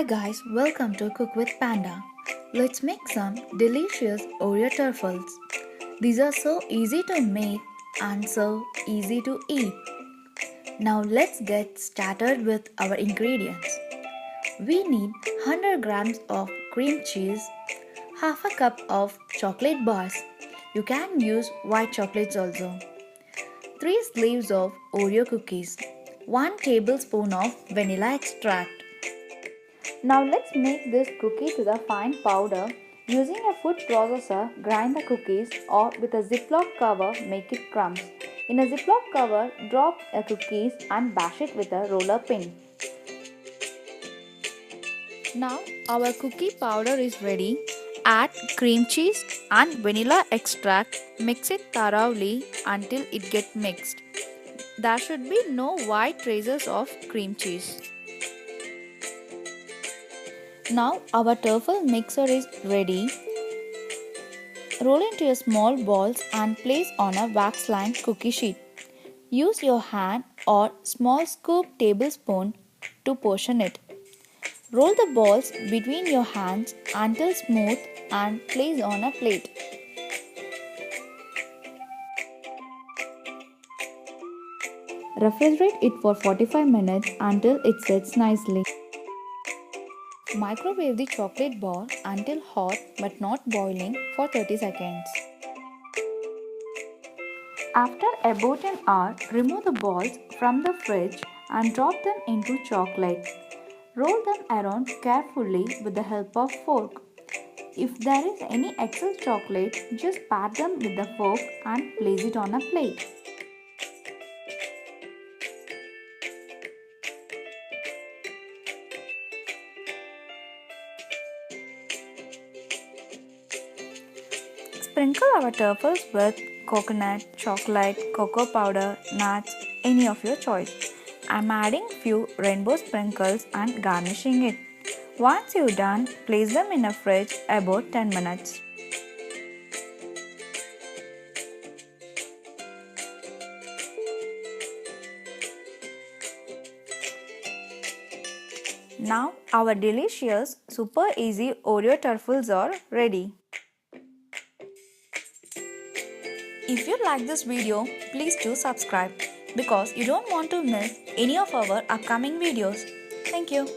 guys, welcome to Cook with Panda. Let's make some delicious Oreo truffles. These are so easy to make and so easy to eat. Now let's get started with our ingredients. We need 100 grams of cream cheese, half a cup of chocolate bars. You can use white chocolates also. 3 sleeves of Oreo cookies, 1 tablespoon of vanilla extract. Now let's make this cookie to the fine powder. Using a food processor, grind the cookies, or with a ziploc cover, make it crumbs. In a ziploc cover, drop the cookies and bash it with a roller pin. Now our cookie powder is ready. Add cream cheese and vanilla extract. Mix it thoroughly until it gets mixed. There should be no white traces of cream cheese. Now our truffle mixer is ready. Roll into small balls and place on a wax-lined cookie sheet. Use your hand or small scoop tablespoon to portion it. Roll the balls between your hands until smooth and place on a plate. Refrigerate it for 45 minutes until it sets nicely. Microwave the chocolate ball until hot but not boiling for 30 seconds. After about an hour, remove the balls from the fridge and drop them into chocolate. Roll them around carefully with the help of fork. If there is any excess chocolate, just pat them with the fork and place it on a plate. Sprinkle our truffles with coconut, chocolate, cocoa powder, nuts, any of your choice. I'm adding few rainbow sprinkles and garnishing it. Once you're done, place them in a fridge about 10 minutes. Now our delicious, super easy Oreo truffles are ready. If you like this video, please do subscribe because you don't want to miss any of our upcoming videos. Thank you.